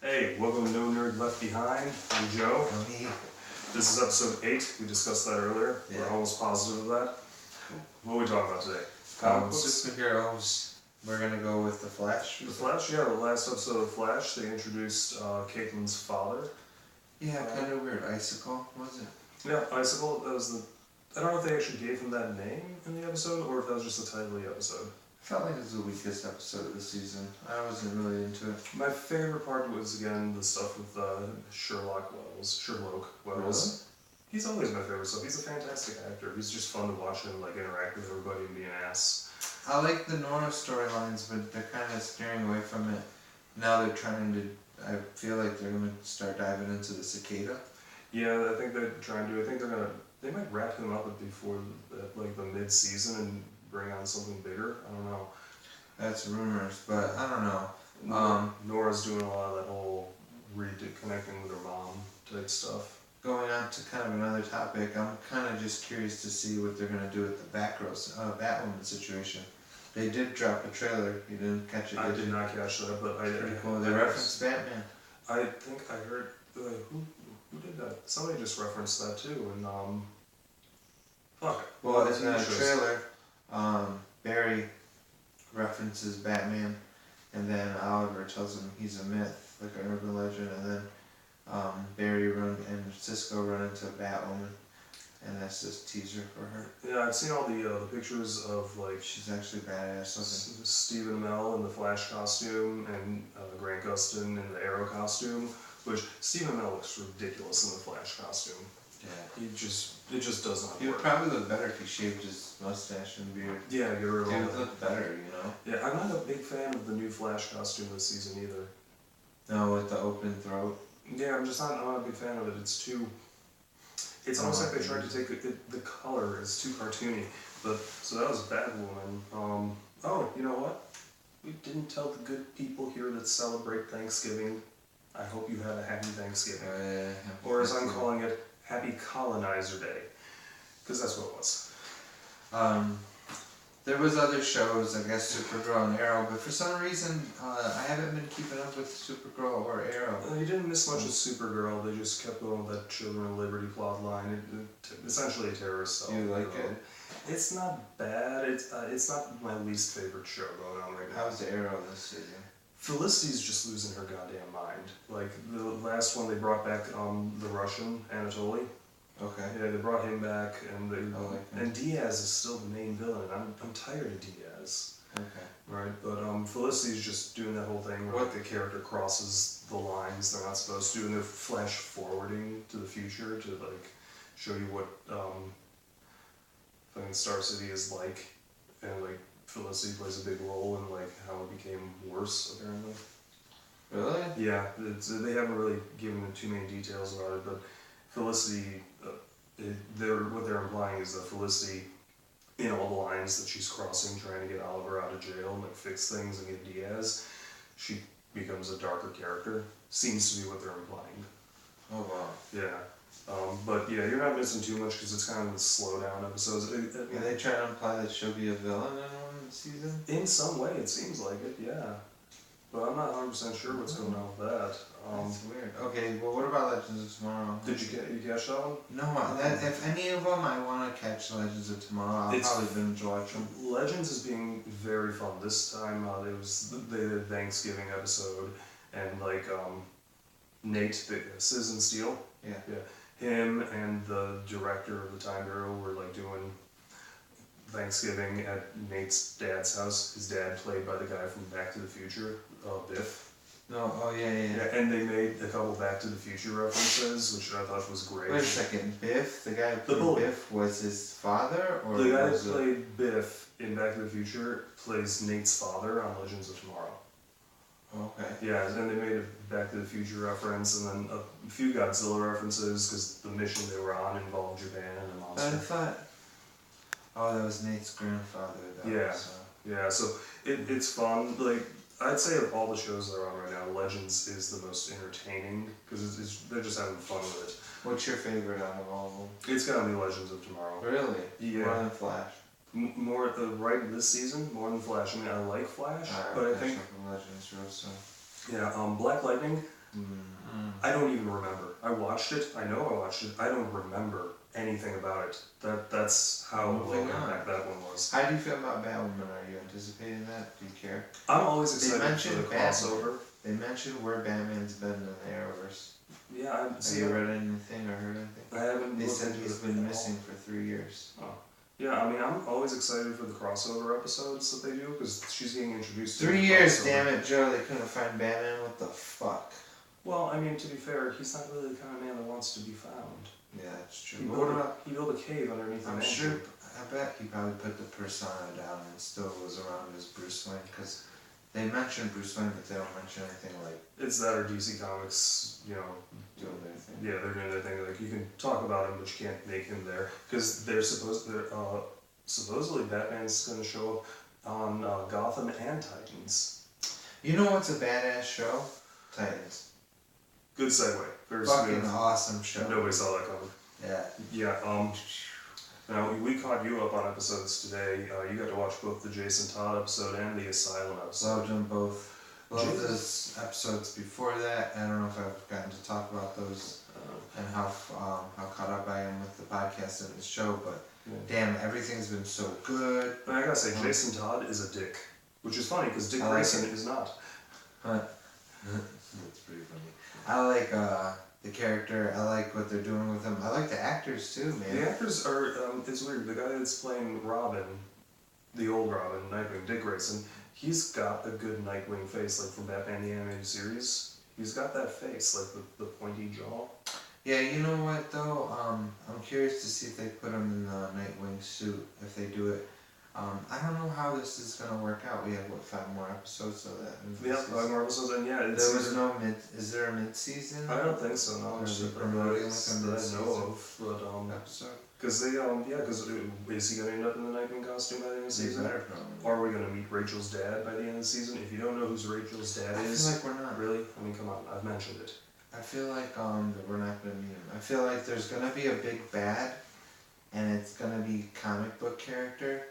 Hey, welcome to No Nerd Left Behind. I'm Joe. Me. This is episode 8. We discussed that earlier. Yeah. We're almost positive of that. What are we talking about today? Comic books? Superheroes. We're gonna go with the Flash. The Flash? Yeah, the last episode of Flash, they introduced Caitlin's father. Yeah, kind of weird. Icicle, was it? Yeah, Icicle. That was the... I don't know if they actually gave him that name in the episode, or if that was just the title of the episode. Felt like it was the weakest episode of the season. I wasn't really into it. My favorite part was, again, the stuff with Sherlock Wells. Really? He's always my favorite stuff. He's a fantastic actor. He's just fun to watch him interact with everybody and be an ass. I like the Nora storylines, but they're kind of steering away from it. Now they're trying to... I feel like they're going to start diving into the Cicada. Yeah, I think they're trying to. I think they're going to... They might wrap him up before the mid-season and bring on something bigger. I don't know. That's rumors, but I don't know. Nora's doing a lot of that whole reconnecting with her mom type stuff. Going on to kind of another topic, I'm kind of just curious to see what they're going to do with the Batwoman situation. They did drop a trailer. You didn't catch it, I did not catch that, but Pretty cool. They referenced Batman. I think I heard... who did that? Somebody just referenced that too, and fuck. Well, in the trailer, Barry references Batman, and then Oliver tells him he's a myth, like an urban legend, and then Barry and Cisco run into Batwoman, and that's just teaser for her. Yeah, I've seen all the pictures of She's actually badass looking. Stephen Amell in the Flash costume and Grant Gustin in the Arrow costume, which Stephen Amell looks ridiculous in the Flash costume. Yeah. It just does not He would work. probably look better if he shaved his mustache and beard. Yeah, get rid of He all would that. look better, you know? Yeah, I'm not a big fan of the new Flash costume this season either. No, with the open throat. Yeah, I'm not a big fan of it. It's too... It's almost like they tried to take the color is too cartoony. But so that was Batwoman. Oh, you know what? We didn't tell the good people here that celebrate Thanksgiving. I hope you had a happy Thanksgiving. Or as I'm calling it, Happy Colonizer Day. Because that's what it was. There was other shows, I guess Supergirl and Arrow, but for some reason I haven't been keeping up with Supergirl or Arrow. You didn't miss much of Supergirl. They just kept going with that Children of Liberty plot line. Essentially a terrorist cell. You like it? It's not bad. It's not my least favorite show going on right now. How's Arrow this season? Felicity's just losing her goddamn mind. Like, the last one they brought back the Russian, Anatoly. Okay. Yeah, they brought him back, and and Diaz is still the main villain, and I'm tired of Diaz. Okay. Right, but Felicity's just doing that whole thing where the character crosses the lines they're not supposed to, and they're flash forwarding to the future to show you what fucking Star City is like, and Felicity plays a big role in how it became worse apparently. Really? Yeah, they haven't really given too many details about it, but Felicity, what they're implying is that Felicity, in all the lines that she's crossing, trying to get Oliver out of jail and fix things and get Diaz, she becomes a darker character. Seems to be what they're implying. Oh wow. Yeah. But yeah, you're not missing too much because it's kind of the slow down episodes. Are they trying to imply that she'll be a villain in one season? In some way, it seems like it, yeah. But I'm not 100% sure what's going on with that. That's weird. Okay, well, what about Legends of Tomorrow? Did you catch that one? No, if any of them I want to catch Legends of Tomorrow, I'll probably binge watch them. Legends is being very fun. This time they did a Thanksgiving episode, and Nate, Citizen Steel. Yeah. Him and the director of the Time Bureau were doing Thanksgiving at Nate's dad's house. His dad played by the guy from Back to the Future, Biff. No, oh yeah. And they made a couple Back to the Future references, which I thought was great. Wait a second, Biff, the guy who played Biff was his father, or the guy who played Biff in Back to the Future plays Nate's father on Legends of Tomorrow. Okay. Yeah, and they made a Back to the Future reference, and then a few Godzilla references because the mission they were on involved Japan and a monster. But I thought, that was Nate's grandfather. Yeah. So it's fun. I'd say of all the shows that are on right now, Legends is the most entertaining because they're just having fun with it. What's your favorite out of all of them? It's gotta be Legends of Tomorrow. Really? Yeah. More than Flash? More right this season, more than Flash. I mean, I like Flash, but I think from Legends real soon. yeah, Black Lightning. I don't even remember. I watched it. I know I watched it. I don't remember anything about it. That's how low Moving on. impact that one was. How do you feel about Batwoman? Are you anticipating that? Do you care? I'm always They excited for mentioned the Batman. crossover. They mentioned where Batman's been in the Arrowverse. Yeah, I Have see. you read anything or heard anything? I haven't. They looked said into he's it been at all. missing for 3 years. Oh. Yeah, I mean, I'm always excited for the crossover episodes that they do because she's getting introduced to 3 the years, crossover. damn it, Joe. They couldn't find Batman. What the fuck? Well, I mean, to be fair, he's not really the kind of man that wants to be found. Yeah, that's true. He But built, what about? he built a cave underneath the I'm mansion. sure. I bet he probably put the persona down and still was around as Bruce Wayne because they mentioned Bruce Wayne, but they don't mention anything like It's that or DC Comics, you know. doing their thing. Yeah, they're doing their thing. Like, you can talk about him, but you can't make him there. Because supposedly Batman's going to show up on Gotham and Titans. You know what's a badass show? Titans. Good segue. Very Fucking smooth. awesome show. Nobody saw that coming. Yeah. Yeah, now we caught you up on episodes today. You got to watch both the Jason Todd episode and the Asylum episode. Loved them both. Loved Jesus. those episodes before that. I don't know if I've gotten to talk about those and how caught up I am with the podcast and the show, but damn, everything's been so good. But I gotta say, Jason Todd is a dick. Which is funny, because Dick I like Grayson it. is not. That's pretty funny. I like the character. I like what they're doing with him. I like the actors too, man. The actors are, it's weird, the guy that's playing Robin, the old Robin, Nightwing, Dick Grayson, he's got a good Nightwing face, like from Batman the Animated Series. He's got that face, like the pointy jaw. Yeah, you know what though? I'm curious to see if they put him in the Nightwing suit. If they do it, I don't know how this is gonna work out. We have what 5 more episodes of that. Yeah, 5 more episodes, and yeah, it's... There was no mid. Is there a mid-season? I don't think so, no. Or It's is just it promoting like a that I mid-season know of, but, episode? because they, because is he gonna end up in the Nightwing costume by the end of the They season? better probably. Or are we gonna meet Rachel's dad by the end of the season? If you don't know who Rachel's dad I is, feel like we're not. really? I mean, come on, I've mentioned it. I feel like that we're not gonna meet him. I feel like there's gonna be a big bad, and it's gonna be comic book character.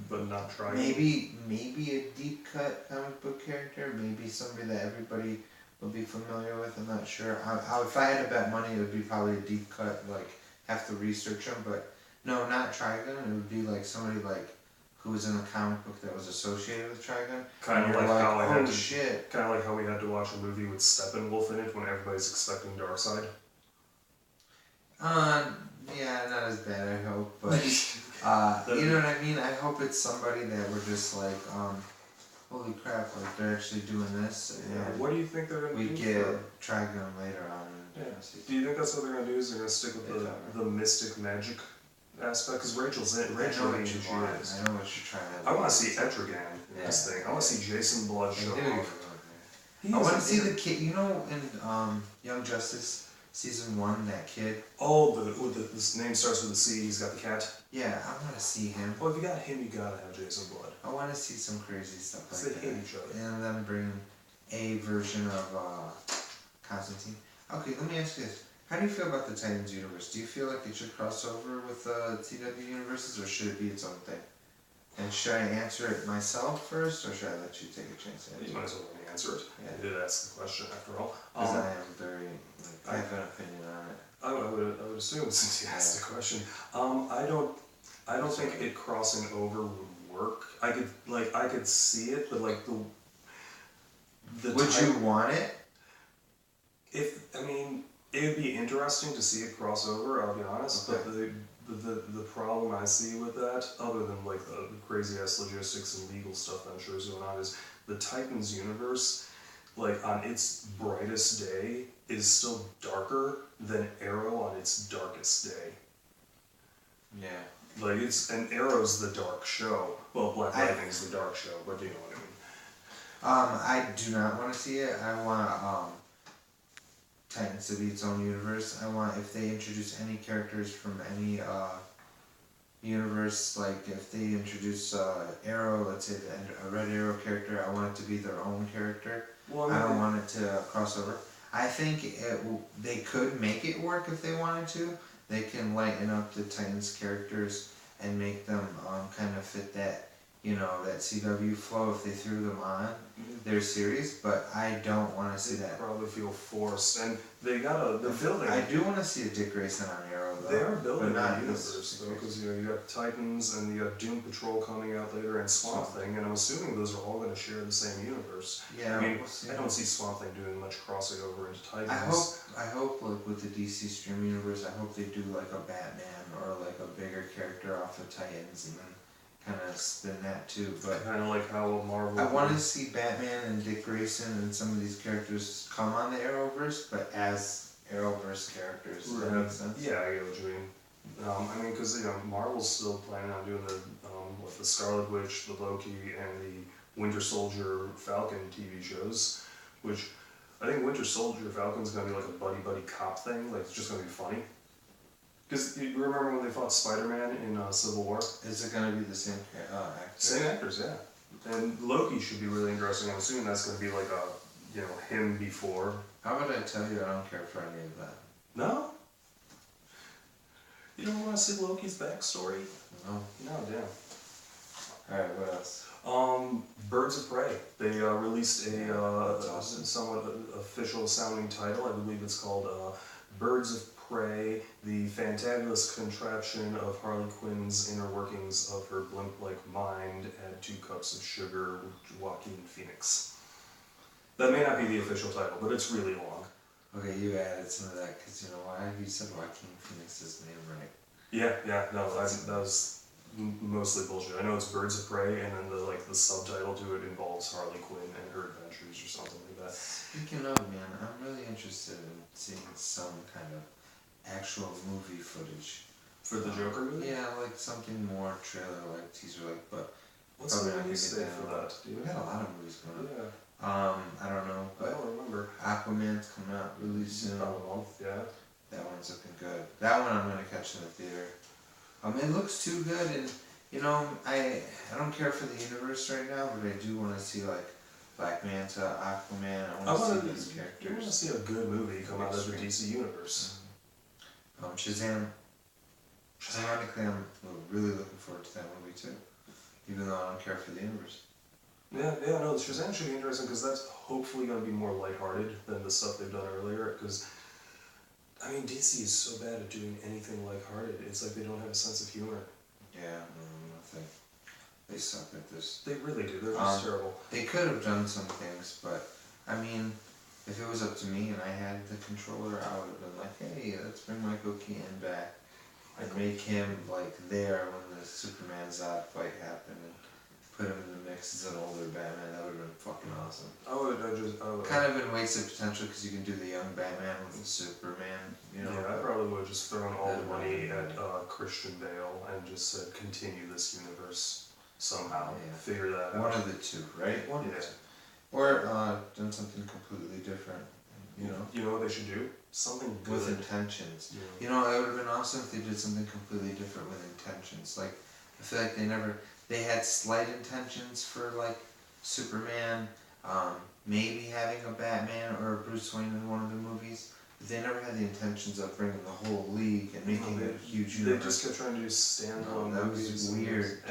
But not trying. Maybe a deep cut comic book character. Maybe somebody that everybody will be familiar with. I'm not sure. If I had to bet money, it would be probably a deep cut. Like have to research them, but no, not Trigun. It would be like somebody like who was in the comic book that was associated with Trigun. Kind of And like you're how I had oh to. shit. Kind of like how we had to watch a movie with Steppenwolf in it when everybody's expecting Darkseid. Yeah, not as bad, I hope, but you know what I mean? I hope it's somebody that we're just like, holy crap, like they're actually doing this, Yeah. and What do you think they're gonna we do? get Trigun later on. Yeah. Do you think that's what they're gonna do? Is they're gonna stick with the mystic magic aspect? Because Rachel's in. I Rachel know what means you she want. is. I know what you're trying to I do. want to see Etrigan in this thing. I want to see Jason Blood show up. I want to see the kid, you know, in Young Justice season 1, that kid. Oh, his name starts with a C. He's got the cat. Yeah, I want to see him. Well, if you got him, you gotta have Jason Blood. I want to see some crazy stuff Because like they that. hate each other. And then bring a version of Constantine. Okay, let me ask you this. How do you feel about the Titans universe? Do you feel like it should cross over with the TW universes, or should it be its own thing? And should I answer it myself first, or should I let you take a chance at it? You might as well let me answer it. Yeah. You did ask the question after all. Because I am very, I have an opinion on it. I would assume since you asked the question. I don't think it crossing over would work. I could see it, but like the Would type- you want it? I mean, it would be interesting to see it cross over. I'll be honest, Okay. but the problem I see with that, other than like the crazy ass logistics and legal stuff I'm sure is going on, is the Titans universe, like on its brightest day, is still darker than Arrow on its darkest day. Yeah. Like and Arrow's the dark show. Well, Black Lightning's the dark show, but you know what I mean. I do not want to see it. I want Titans to be its own universe. I want, if they introduce any characters from any universe, like if they introduce Arrow, let's say a Red Arrow character, I want it to be their own character. Well, I don't want it to cross over. I think they could make it work if they wanted to. They can lighten up the Titans characters and make them kind of fit that you know, that CW flow if they threw them on their series, but I don't want to see They that. probably feel forced, and they're building. I do want to see a Dick Grayson on Arrow though. They are building but not a this universe though, Dick because you got Titans and you got Doom Patrol coming out later, and Swamp Thing, and I'm assuming those are all going to share the same universe. Yeah, I mean, we'll see. I don't see Swamp Thing doing much crossing over into Titans. I hope like with the DC Stream universe, I hope they do like a Batman or like a bigger character off of Titans and then kind of spin that too. But Kind of like how Marvel. I want to see Batman and Dick Grayson and some of these characters come on the Arrowverse, but as Arrowverse characters. Does that make sense? Yeah, I get what you mean. I mean, because Marvel's still planning on doing the Scarlet Witch, the Loki, and the Winter Soldier Falcon TV shows, which I think Winter Soldier Falcon's gonna be like a buddy cop thing. Like it's just gonna be funny. Because you remember when they fought Spider-Man in Civil War? Is it gonna be the same actor? Same actors, yeah. And Loki should be really interesting. I'm assuming that's gonna be like him before. How about I tell you I don't care for any of that? No. You don't want to see Loki's backstory? No. No, damn. Alright, what else? Birds of Prey. They released a That's awesome. somewhat official sounding title. I believe it's called Birds of Prey, the fantabulous contraption of Harley Quinn's inner workings of her blimp-like mind, add 2 cups of sugar with Joaquin Phoenix. That may not be the official title, but it's really long. Okay, you added some of that because you know why? You said Joaquin Phoenix's name right. Yeah, no, that was mostly bullshit. I know it's Birds of Prey, and then the subtitle to it involves Harley Quinn and her adventures or something like that. Speaking of, man, I'm really interested in seeing some kind of actual movie footage. For the Joker movie? Yeah, like something more trailer-like, teaser-like, but What's probably the not release gonna date get for down. that? Do you We know? got a lot of movies coming up. Yeah, I don't know, I but don't remember. Aquaman's coming out really soon. About a month, yeah. That one's looking good. That one I'm gonna catch in the theater. It looks too good, and you know, I don't care for the universe right now, but I do want to see like Black Manta, Aquaman. I want to see these I want to characters. see a good movie come out of the DC universe. Shazam. Ironically, I'm really looking forward to that movie too, even though I don't care for the universe. Yeah, no, Shazam should be interesting because that's hopefully going to be more lighthearted than the stuff they've done earlier. Because, I mean, DC is so bad at doing anything lighthearted. It's like they don't have a sense of humor. Yeah, nothing. They suck at this. They really do. They're just terrible. They could have done some things, but I mean, if it was up to me and I had the controller, I would have been like, hey, let's bring Michael Keaton back and make him like there when the Superman Zod fight happened and put him in the mix as an older Batman. That would have been fucking awesome. I would. Kind of been wasted potential because you can do the young Batman with Superman, you know. Yeah, I probably would have just thrown all the That money would've at Christian Bale and just said, continue this universe somehow. Yeah. Figure that One out. of the two, right? One of the Yeah. two. Or done something completely different, you know. You know what they should do? Something good. With intentions. Yeah. You know, it would have been awesome if they did something completely different with intentions. Like, I feel like they had slight intentions for like Superman, maybe having a Batman or a Bruce Wayne in one of the movies, but they never had the intentions of bringing the whole league and making it a huge They universe. just kept trying to do standalone That was movies. weird.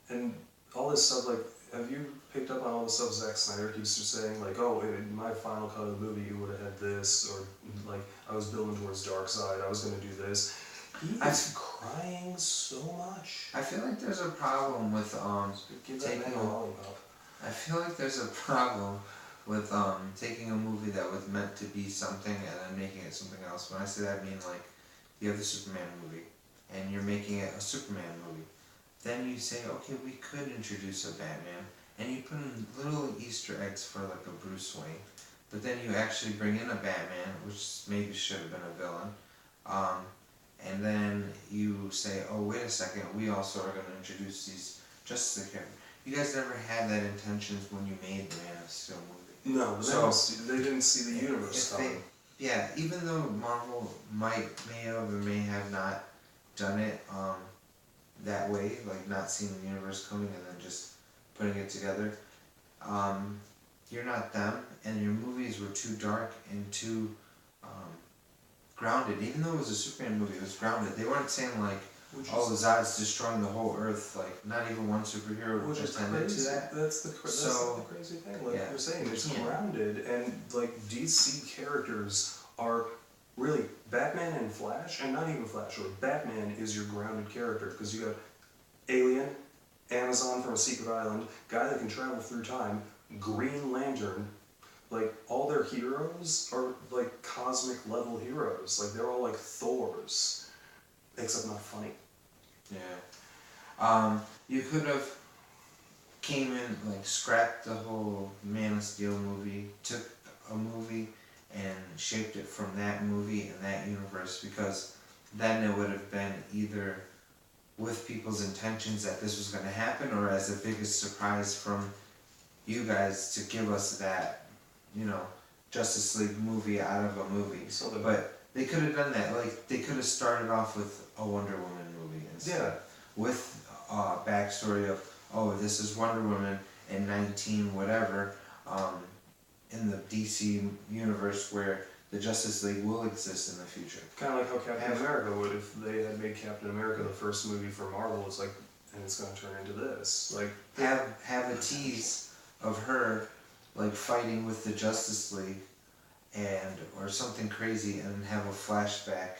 And all this stuff, like, have you picked up on all the stuff Zack Snyder keeps just saying, like, oh, in my final cut of the movie, you would have had this, or, like, I was building towards Darkseid, I was going to do this. He is crying so much. I feel like there's a problem with Give that man a lollipop. I feel like there's a problem with taking a movie that was meant to be something and then making it something else. When I say that, I mean like you have the Superman movie and you're making it a Superman movie. Then you say, okay, we could introduce a Batman, and you put in little Easter eggs for like a Bruce Wayne, but then you actually bring in a Batman, which maybe should have been a villain, and then you say, oh, wait a second, we also are going to introduce these Justice League characters. You guys never had that intentions when you made the Man of Steel movie. No, they didn't see the universe coming. Yeah, even though Marvel may have or may have not done it that way, like not seeing the universe coming and then just putting it together, you're not them, and your movies were too dark and too grounded. Even though it was a Superman movie, it was grounded. They weren't saying like, Which all is, the Zods destroying the whole Earth. Like not even one superhero which is attended to crazy. that. That's the crazy thing. Like yeah, you're saying, you it's can't. grounded, and like DC characters are really Batman and Flash, and not even Flash. Or Batman is your grounded character because you got Alien, Amazon from a secret island, guy that can travel through time, Green Lantern. Like all their heroes are like cosmic level heroes. Like they're all like Thors, except not funny. Yeah. You could have came in like scrapped the whole Man of Steel movie, took a movie and shaped it from that movie and that universe, because then it would have been either with people's intentions that this was going to happen, or as the biggest surprise from you guys to give us that, you know, Justice League movie out of a movie. But they could have done that. Like they could have started off with a Wonder Woman movie instead, with a backstory of, oh, this is Wonder Woman in 19 whatever, in the DC universe where the Justice League will exist in the future. Kind of like how Captain America would if they had made Captain America the first movie for Marvel. It's like, and it's going to turn into this. Like have a tease of her like fighting with the Justice League, and or something crazy, and have a flashback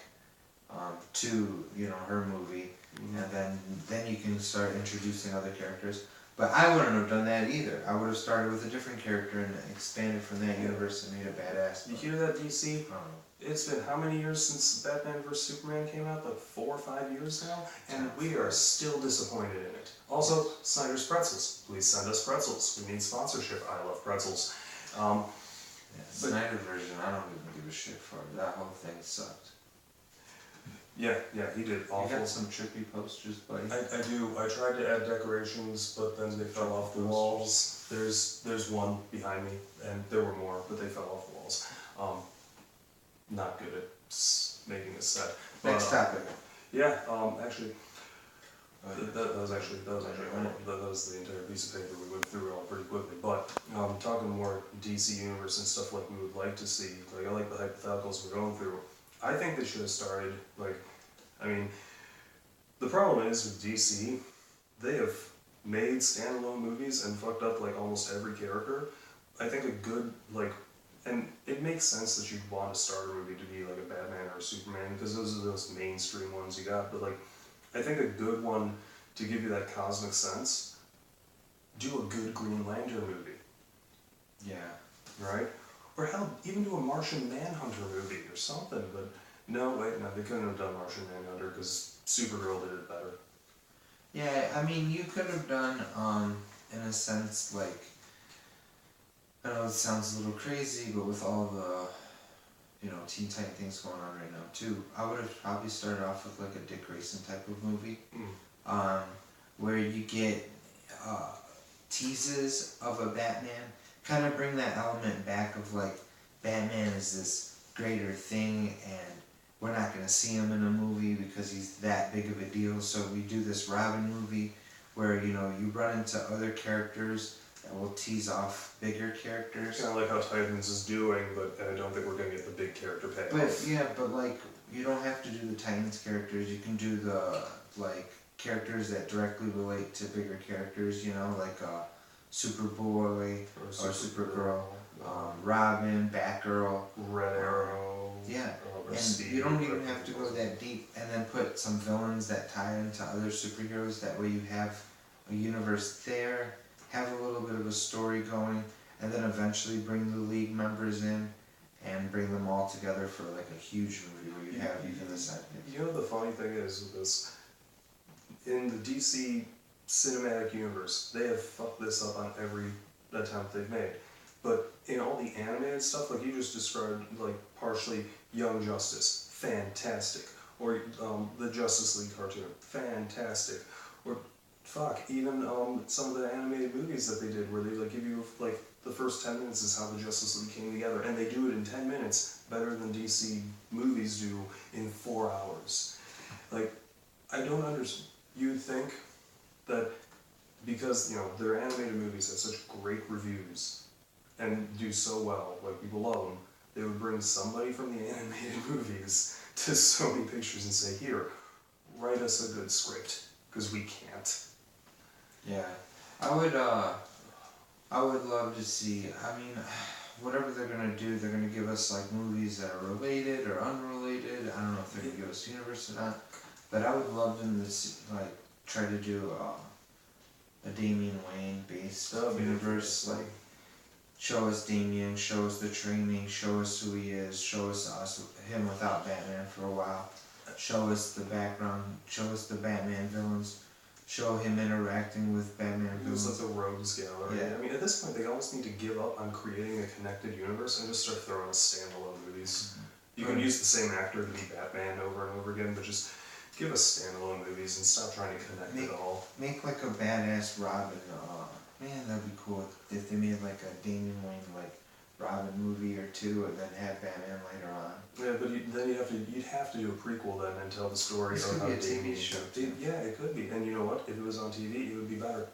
to, you know, her movie, and then you can start introducing other characters. But I wouldn't have done that either. I would have started with a different character and expanded from that universe and made it badass. You hear that, DC? I don't know. It's been how many years since Batman vs Superman came out? Like 4 or 5 years now, and we are still disappointed in it. Also, Snyder's Pretzels. Please send us pretzels. We need sponsorship. I love pretzels. Yeah, Snyder version, I don't even give a shit for it. That whole thing sucked. Yeah, he did awful. You got some trippy posters, buddy? I do. I tried to add decorations, but then they fell off the walls. There's one behind me, and there were more, but they fell off the walls. Not good at making a set. But, Next topic. Yeah, actually, that was the entire piece of paper. We went through it all pretty quickly. But talking more DC universe and stuff like we would like to see. Like I like the hypotheticals we're going through. I think they should have started, like, I mean, the problem is with DC, they have made standalone movies and fucked up, like, almost every character. I think a good, like, and it makes sense that you'd want to start a movie to be, like, a Batman or a Superman, because those are those mainstream ones you got, but, like, I think a good one to give you that cosmic sense, do a good Green Lantern movie. Yeah. Right? Or hell, even do a Martian Manhunter movie or something, but no, they couldn't have done Martian Manhunter because Supergirl did it better. Yeah, I mean, you could have done, in a sense, like, I know it sounds a little crazy, but with all the, you know, Teen Titan things going on right now too, I would have probably started off with like a Dick Grayson type of movie, where you get teases of a Batman, kind of bring that element back of like, Batman is this greater thing, and we're not going to see him in a movie because he's that big of a deal, so we do this Robin movie where, you know, you run into other characters that will tease off bigger characters. Kind of like how Titans is doing, but I don't think we're going to get the big character payoff. But yeah, but like, you don't have to do the Titans characters, you can do the, like, characters that directly relate to bigger characters, you know, like Superboy or Supergirl, Robin, Batgirl, Red Arrow. Yeah, and you don't even have to go that deep, and then put some villains that tie into other superheroes. That way you have a universe there, have a little bit of a story going, and then eventually bring the League members in and bring them all together for like a huge movie where you have even the side. You know the funny thing is with this, in the DC cinematic universe, they have fucked this up on every attempt they've made. But in all the animated stuff, like you just described, like partially Young Justice, fantastic. Or the Justice League cartoon, fantastic. Or fuck, even some of the animated movies that they did, where they like give you like the first 10 minutes is how the Justice League came together, and they do it in 10 minutes better than DC movies do in 4 hours. Like, I don't understand. You'd think that because, you know, their animated movies have such great reviews and do so well, like people love them, they would bring somebody from the animated movies to Sony Pictures and say, here, write us a good script, because we can't. Yeah, I would love to see. I mean, whatever they're gonna do, they're gonna give us like movies that are related or unrelated. I don't know if they're gonna give us universe or not, but I would love them to see, like try to do a Damian Wayne based That would be universe. interesting. Like show us Damian, show us the training, show us who he is, show us him without Batman for a while, show us the background, show us the Batman villains. Show him interacting with Batman It was villains. like the Rogues Gallery. Yeah. I mean, at this point, they almost need to give up on creating a connected universe and just start throwing us standalone movies. You can use the same actor to be Batman over and over again, but just give us standalone movies and stop trying to connect it all. Make like a badass Robin. Man, that'd be cool if they made like a Damian Wayne like Robin movie or two, and then have Batman later on. Yeah, but then you'd have to do a prequel then and tell the story This of could how be a TV Damian. show, too. Yeah, it could be. And you know what? If it was on TV, it would be better.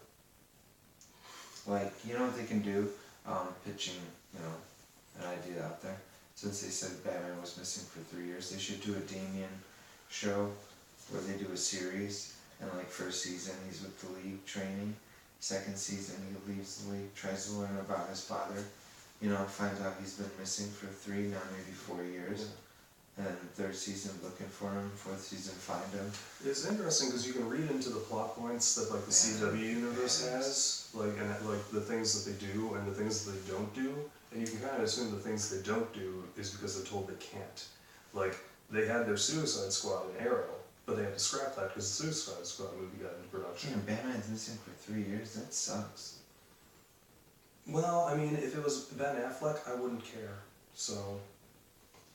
Like, you know what they can do? Pitching, an idea out there. Since they said Batman was missing for 3 years, they should do a Damian show where they do a series. And like first season, he's with the League training. Second season, he leaves the League, tries to learn about his father. Finds out he's been missing for 3, now maybe 4 years. And then third season, looking for him. Fourth season, find him. It's interesting because you can read into the plot points that like the CW universe has, like the things that they do and the things that they don't do, and you can kind of assume the things they don't do is because they're told they can't. Like they had their Suicide Squad in Arrow, but they had to scrap that because the Suicide Squad movie got into production. Damn, Batman's missing for 3 years? That sucks. Well, I mean, if it was Ben Affleck, I wouldn't care. So,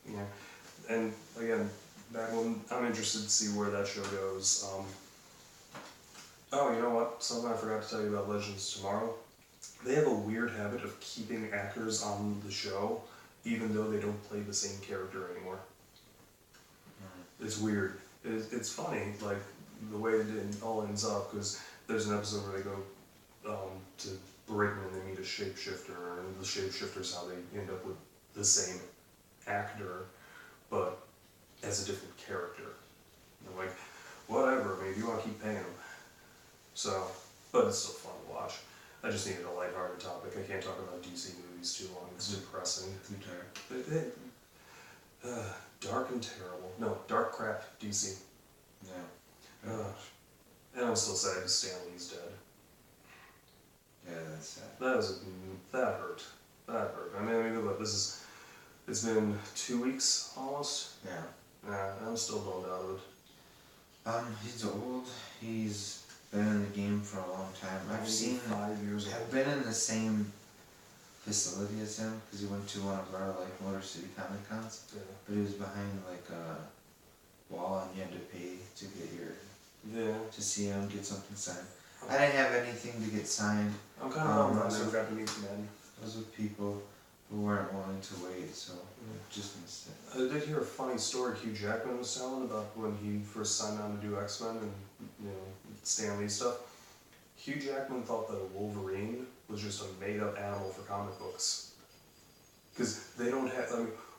yeah. And again, I'm interested to see where that show goes. Oh, you know what? Something I forgot to tell you about Legends Tomorrow. They have a weird habit of keeping actors on the show, even though they don't play the same character anymore. It's weird. It's funny, like the way it all ends up, because there's an episode where they go to Britain and they meet a shapeshifter, and the shapeshifter's how they end up with the same actor, but as a different character. And I'm like, whatever, maybe you want to keep paying them. So, but it's still fun to watch. I just needed a lighthearted topic. I can't talk about DC movies too long. It's depressing. Too dark. Dark and terrible. No, dark crap, DC. Yeah. And I'm still sad because Stan Lee's dead. Yeah, that's sad. That hurt. That hurt. I mean, look, it's been 2 weeks almost. Yeah. Nah, I'm still bummed out of it. He's old. He's been in the game for a long time. I've seen 5 years old. I've been in the same facility as him because he went to one of our like Motor City Comic Cons, Yeah. but he was behind like a wall and you had to pay to get Yeah. to see him, get something signed. I didn't have anything to get signed. I'm kind of bummed I never got to meet the man. I was with people who weren't willing to wait, so just missed it. I did hear a funny story Hugh Jackman was telling about when he first signed on to do X-Men and, Stan Lee stuff. Hugh Jackman thought that a Wolverine was just a made-up animal for comic books. Because they don't have,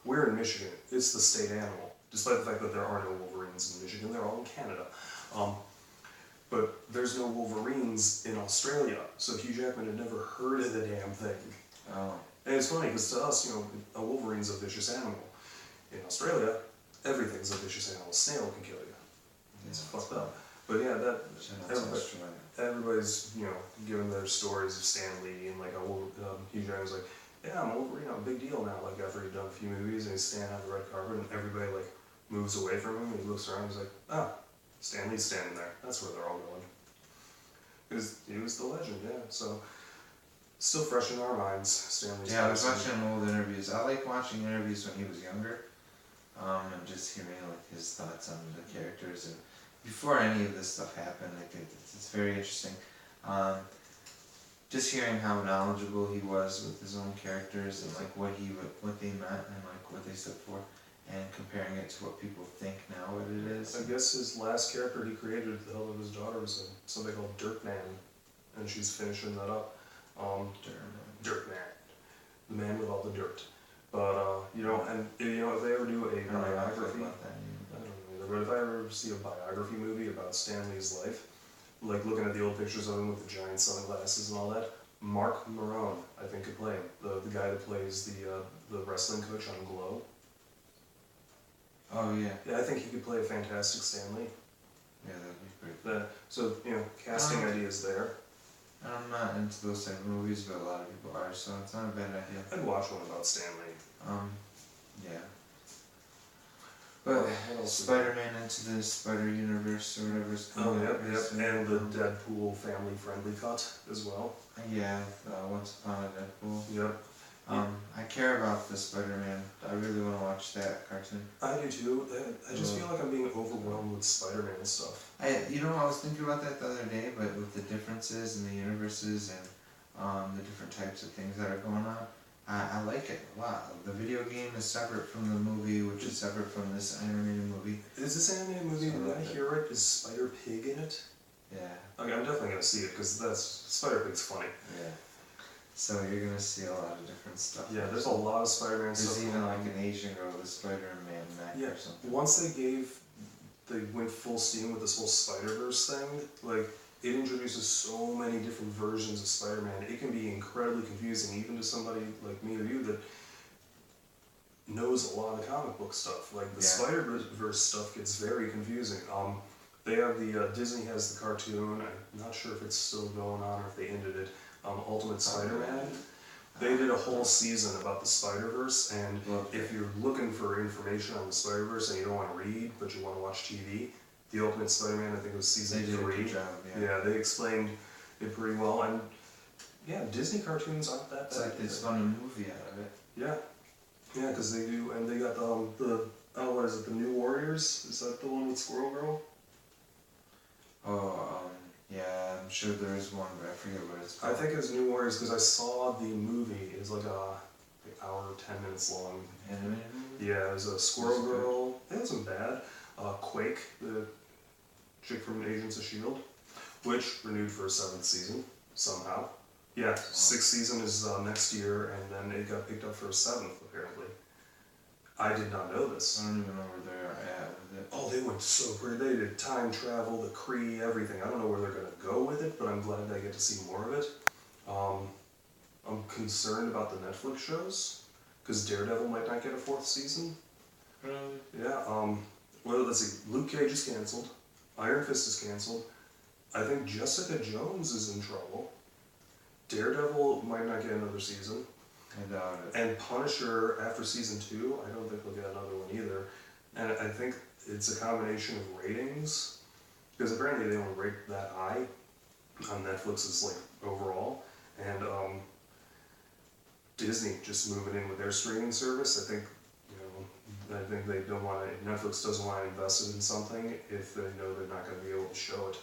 we're in Michigan. It's the state animal. Despite the fact that there are no Wolverines in Michigan, they're all in Canada. But there's no Wolverines in Australia, so Hugh Jackman had never heard of the damn thing. Oh. And it's funny, because to us, a Wolverine's a vicious animal. In Australia, everything's a vicious animal. A snail can kill you. It's fucked up. But yeah, everybody's, giving their stories of Stan Lee and Hugh Jackman's like, yeah, I'm a Wolverine, I'm a big deal now. Like after he'd done a few movies and he's standing on the red carpet and everybody moves away from him and he looks around and he's like, oh, Stan Lee's standing there. That's where they're all going. Because he was the legend, yeah. So, still fresh in our minds, Stan Lee's. Yeah, I was watching old interviews. I like watching interviews when he was younger, and just hearing his thoughts on the characters and before any of this stuff happened. It's very interesting. Just hearing how knowledgeable he was with his own characters and what they meant and what they stood for, and comparing it to what people think now what it is. I guess his last character he created with the help of his daughter was something called Dirtman, and she's finishing that up. Dirtman, the man with all the dirt. But if they ever do a biography, I don't know, either, but if I ever see a biography movie about Stan Lee's life, like looking at the old pictures of him with the giant sunglasses and all that, Mark Marone, I think, could play him. The guy that plays the wrestling coach on Glow. Oh yeah. Yeah, I think he could play a fantastic Stan Lee. Yeah, that'd be pretty. So, casting ideas there. I'm not into those type of movies, but a lot of people are, so it's not a bad idea. I'd watch one about Stan Lee. Yeah. But What else is Spider-Man Into the Spider-Universe or whatever it's Oh, called. yep. And the Deadpool family-friendly cut as well. Yeah, Once Upon a Deadpool. Yep. I care about the Spider-Man. I really want to watch that cartoon. I do too. I just feel like I'm being overwhelmed with Spider-Man stuff. I was thinking about that the other day, but with the differences in the universes and the different types of things that are going on, I like it a lot. The video game is separate from the movie, which is separate from this animated movie. Is this animated movie, So did I hear it, is Spider-Pig in it? Yeah. Okay, I'm definitely gonna see it, because Spider-Pig's funny. Yeah. So you're gonna see a lot of different stuff. Yeah, there's a lot of Spider-Man stuff. There's even like an Asian girl with Spider-Man neck or something. Once they went full steam with this whole Spider-Verse thing, like, it introduces so many different versions of Spider-Man. It can be incredibly confusing, even to somebody like me or you that knows a lot of comic book stuff. Like, the Spider-Verse stuff gets very confusing. They have Disney has the cartoon, I'm not sure if it's still going on or if they ended it, Ultimate Spider-Man. They did a whole season about the Spider-Verse, and if you're looking for information on the Spider-Verse and you don't want to read, but you want to watch TV, the Ultimate Spider-Man, I think it was season 3. They did a good job, Yeah, they explained it pretty well, and yeah, Disney cartoons aren't that bad. It's like they spun a movie out of it. Yeah, because they do, and they got what is it, the New Warriors? Is that the one with Squirrel Girl? Yeah, I'm sure there is one, but I forget what it's I called. think it's New Warriors because I saw the movie. It's like an hour, 10 minutes long. Animated movie? Yeah, it was a Squirrel Girl. It wasn't bad. Quake, the chick from Agents of S.H.I.E.L.D., which renewed for a 7th season, somehow. Yeah, 6th season is next year, and then it got picked up for a 7th, apparently. I did not know this. I don't even know where they're at with it. Oh, they went so great. They did time travel, the Kree, everything. I don't know where they're going to go with it, but I'm glad I get to see more of it. I'm concerned about the Netflix shows, because Daredevil might not get a 4th season. Really? Yeah, well, let's see. Luke Cage is canceled. Iron Fist is canceled. I think Jessica Jones is in trouble. Daredevil might not get another season. I doubt it. And Punisher, after season 2, I don't think we'll get another one either. And I think it's a combination of ratings, because apparently they don't rate that high on Netflix's like overall. And Disney just moving in with their streaming service. I think they don't want to. Netflix doesn't want to invest in something if they know they're not going to be able to show it,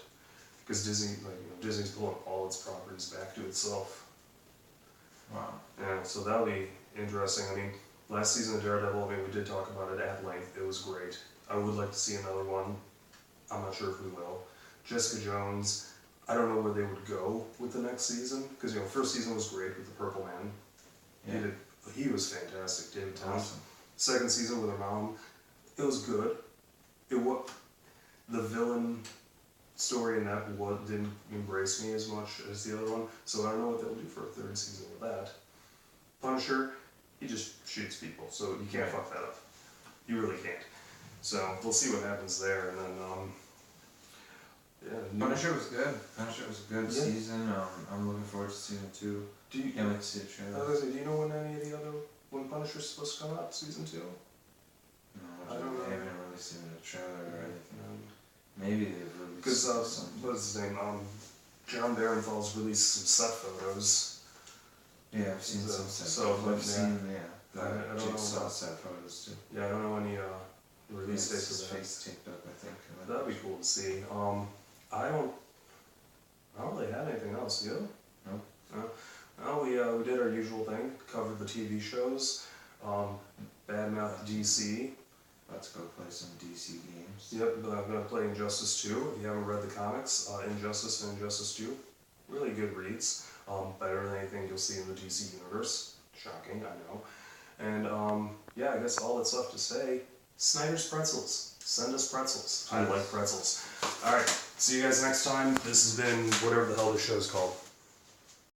because Disney's pulling all its properties back to itself. Wow. Yeah, so that'll be interesting. I mean, last season of Daredevil, we did talk about it at length. It was great. I would like to see another one. I'm not sure if we will. Jessica Jones, I don't know where they would go with the next season, because first season was great with the Purple Man. Yeah. He was fantastic, David Tennant. Awesome. Second season with her mom, it was good. The villain story in that didn't embrace me as much as the other one, so I don't know what they'll do for a 3rd season with that. Punisher, he just shoots people, so you can't fuck that up. You really can't. So we'll see what happens there, and then Punisher was good. Punisher was a good season. I'm looking forward to season 2. Can't wait to see the trailer. Do you know when Punisher's supposed to come out, season 2? No, I don't know. I haven't really seen the trailer or anything. Maybe they've released Because, something. what's his name? John Barenthal's released some set photos. Yeah, I've seen some set so, photos. but, I've seen, the I don't know Jigsaw about- set photos too. Yeah, I don't know any release dates His for that. face taped up, I think. That'd be cool to see. I don't really have anything else, you? Nope. No? Well, we did our usual thing, covered the TV shows, Badmouth DC. Let's go play some DC games. Yep, I'm going to play Injustice 2. If you haven't read the comics, Injustice and Injustice 2, really good reads. Better than anything you'll see in the DC universe. Shocking, I know. And yeah, I guess all that's left to say, Snyder's Pretzels. Send us pretzels. I like pretzels. Alright, see you guys next time. This has been whatever the hell this show's called.